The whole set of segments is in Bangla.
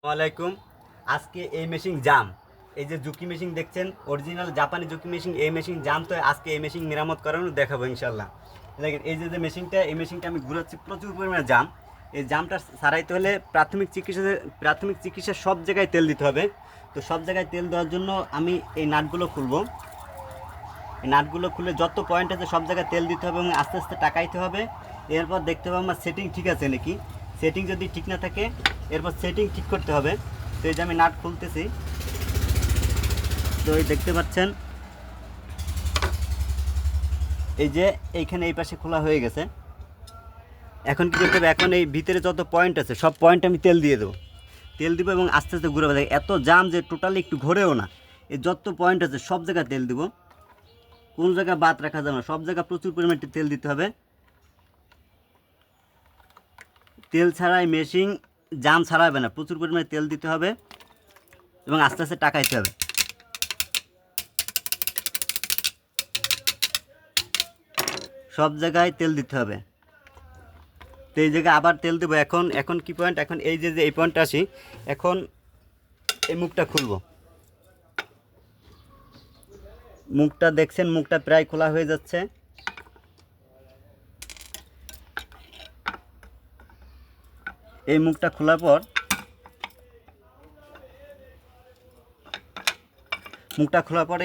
ওয়ালাইকুম। আজকে এই মেশিন জাম, এই যে জুকি মেশিন দেখছেন অরিজিনাল জাপানি জুকি মেশিন, এই মেশিন জাম। তো আজকে এই মেশিন মেরামত করানো দেখাবো ইনশাল্লাহ। দেখেন এই যে মেশিনটা, এই মেশিনটা আমি ঘুরাচ্ছি, প্রচুর পরিমাণে জাম। এই জামটা সারাইতে হলে প্রাথমিক চিকিৎসা সব জায়গায় তেল দিতে হবে। তো সব জায়গায় তেল দেওয়ার জন্য আমি এই নাটগুলো খুলবো। এই নাটগুলো খুলে যত পয়েন্ট আছে সব জায়গায় তেল দিতে হবে এবং আস্তে আস্তে টাকাইতে হবে। এরপর দেখতে হবে আমার সেটিং ঠিক আছে নাকি। সেটিং যদি ঠিক না থাকে এরপর সেটিং ঠিক করতে হবে। তো এই যে আমি নাট খুলতেছি, তো এই দেখতে পাচ্ছেন এই যে এইখানে এই পাশে খোলা হয়ে গেছে। এখন কী করতে হবে, এখন এই ভিতরে যত পয়েন্ট আছে সব পয়েন্ট আমি তেল দিয়ে দেবো। তেল দিব এবং আস্তে আস্তে ঘুরে দেয়, এত জাম যে টোটালি একটু ঘোরেও না। এই যত পয়েন্ট আছে সব জায়গায় তেল দিব, কোন জায়গায় বাদ রাখা যাবে না, সব জায়গায় প্রচুর পরিমাণে তেল দিতে হবে। তেল ছাড়াই মেশিন জাম ছাড়াবে না, প্রচুর পরিমাণে তেল দিতে হবে এবং আস্তে আস্তে টাকাইতে হবে। সব জায়গায় তেল দিতে হবে। তো এই জায়গায় আবার তেল দেবো। এখন কি পয়েন্ট, এখন এই যে এই পয়েন্টটা আসি, এখন এই মুখটা খুলবো। মুখটা দেখছেন, মুখটা প্রায় খোলা হয়ে যাচ্ছে। এই মুখটা খোলার পর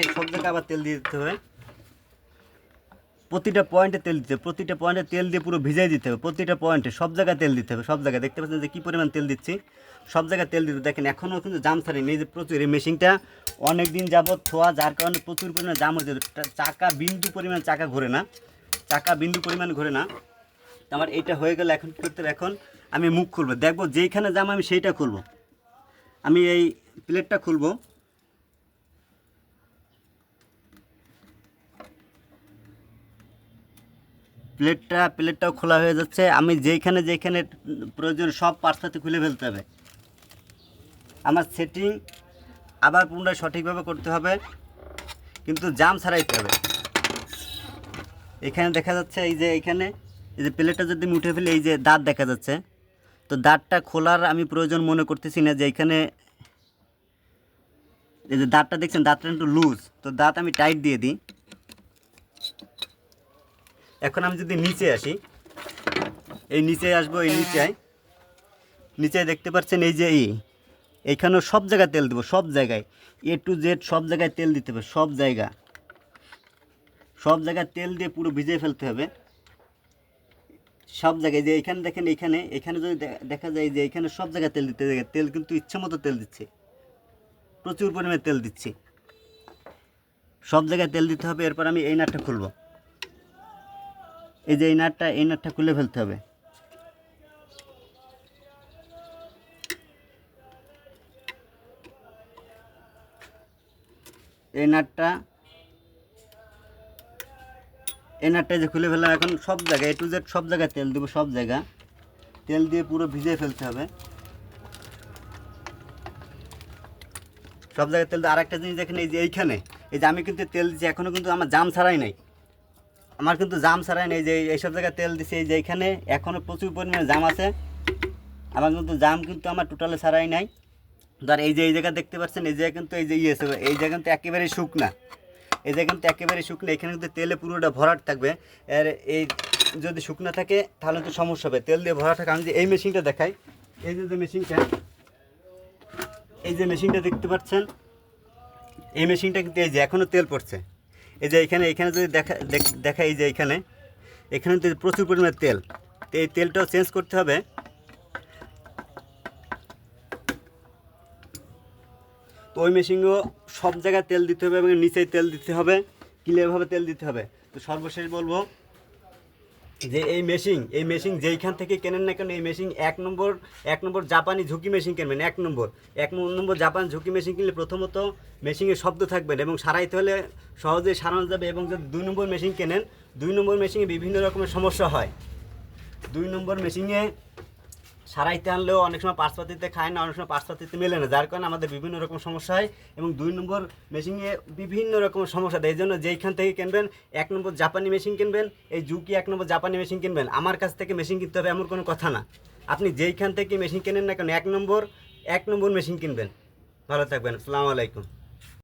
এই সব জায়গায় আবার তেল দিয়ে দিতে হবে। প্রতিটা পয়েন্টে তেল দিতে হবে, প্রতিটা পয়েন্টে তেল দিয়ে পুরো ভিজাই দিতে হবে। প্রতিটা পয়েন্টে সব জায়গায় তেল দিতে হবে, সব জায়গায়। দেখতে পাচ্ছেন যে কী পরিমাণ তেল দিচ্ছি, সব জায়গায় তেল দিতে। দেখেন এখনও কিন্তু জাম ছাড়েনি, এই যে প্রচুর। এই মেশিনটা অনেক দিন যাবৎ থোয়া, যার কারণে প্রচুর পরিমাণে জাম হয়েছে। চাকা বিন্দু পরিমাণ চাকা ঘোরে না, তো আমার এইটা হয়ে গেলে এখন কী করতে হবে, এখন আমি মুখ খুলবো, দেখবো যেইখানে জাম আমি সেইটা খুলবো। আমি এই প্লেটটা খুলবো। প্লেটটাও খোলা হয়ে যাচ্ছে। আমি যেইখানে প্রয়োজন সব পার্টসটাতে খুলে ফেলতে হবে। আমার সেটিং আবার পুনরায় সঠিকভাবে করতে হবে, কিন্তু জাম ছাড়াইতে হবে। এখানে দেখা যাচ্ছে এই যে প্লেটটা যদি আমি উঠে ফেলি, এই যে দাঁত দেখা যাচ্ছে, তো দাঁতটা খোলার আমি প্রয়োজন মনে করতেছি না। যে এইখানে এই যে দাঁতটা দেখছেন, দাঁতটা একটু লুজ, তো দাঁত আমি টাইট দিয়ে দিই। এখন আমি যদি নিচে আসি, এই নিচে আসবো, এই নিচে দেখতে পাচ্ছেন এই যে এইখানেও সব জায়গায় তেল দেবো, সব জায়গায় A to Z সব জায়গায় তেল দিতে হবে। সব জায়গায় তেল দিয়ে পুরো ভিজিয়ে ফেলতে হবে সব জায়গায়। যে এইখানে দেখেন, এখানে যদি দেখা যায় যে এইখানে সব জায়গায় তেল দিতে, তেল কিন্তু ইচ্ছে মতো তেল দিচ্ছে, প্রচুর পরিমাণে তেল দিচ্ছি। সব জায়গায় তেল দিতে হবে। এরপর আমি এই নাটটা খুলবো। এই যে এই নাটটা খুলে ফেলতে হবে। এই নাটটা যে খুলে ফেললাম। এখন সব জায়গায় A to Z সব জায়গায় তেল দেবো, সব জায়গায় তেল দিয়ে পুরো ভিজিয়ে ফেলতে হবে। সব জায়গায় তেল দিয়ে। আরেকটা জিনিস দেখেন, এই যে এই যে আমি কিন্তু তেল দিচ্ছি, এখনও কিন্তু আমার জাম ছাড়াই নাই। এই যে এইসব জায়গায় তেল দিচ্ছি, এই যে এইখানে এখনও প্রচুর পরিমাণে জাম আছে। আমার কিন্তু জাম কিন্তু আমার টোটালে ছাড়াই নাই। ধর এই জায়গা দেখতে পাচ্ছেন, এই জায়গা কিন্তু এই জায়গা কিন্তু একেবারেই শুকনা। এখানে কিন্তু তেলে পুরোটা ভরাট থাকবে। আর এই যদি শুকনা থাকে তাহলে তো সমস্যা হবে, তেল দিয়ে ভরা থাকে। আমি যে এই মেশিনটা দেখাই, এই যে মেশিনটা দেখতে পাচ্ছেন, এই মেশিনটা কিন্তু এই যে এখনও তেল পড়ছে। এই যে এখানে যদি দেখা এই যে এখানে তো প্রচুর পরিমাণে তেল, তো এই তেলটাও চেঞ্জ করতে হবে। তো ওই মেশিনও সব জায়গায় তেল দিতে হবে এবং নিচেই তেল দিতে হবে, ক্লিয়ারভাবে তেল দিতে হবে। তো সর্বশেষ বলবো যে এই মেশিন যেইখান থেকে কেনেন না কেন, এই মেশিন এক নম্বর জাপানি ঝুঁকি মেশিন কিনবেন। এক নম্বর জাপানি ঝুঁকি মেশিন কিনলে প্রথমত মেশিনের শব্দ থাকবেন এবং সারাইতে হলে সহজেই সারানো যাবে। এবং যদি 2 নম্বর মেশিন কেনেন, 2 নম্বর মেশিনে বিভিন্ন রকমের সমস্যা হয়। 2 নম্বর মেশিনে সারাইতে আনলেও অনেক সময় পার্সপাতিতে খায় না, অনেক সময় পার্সপাতিতে মেলে না, যার কারণে আমাদের বিভিন্ন রকম সমস্যা হয়। এবং 2 নম্বর মেশিনে বিভিন্ন রকমের সমস্যা দেয়। এই জন্য যেইখান থেকে কিনবেন 1 নম্বর জাপানি মেশিন কিনবেন, এই জুকি 1 নম্বর জাপানি মেশিন কিনবেন। আমার কাছ থেকে মেশিন কিনতে হবে এমন কোনো কথা না। আপনি যেইখান থেকে মেশিন কেনেন না কেন, 1 নম্বর 1 নম্বর মেশিন কিনবেন। ভালো থাকবেন, আসসালামু আলাইকুম।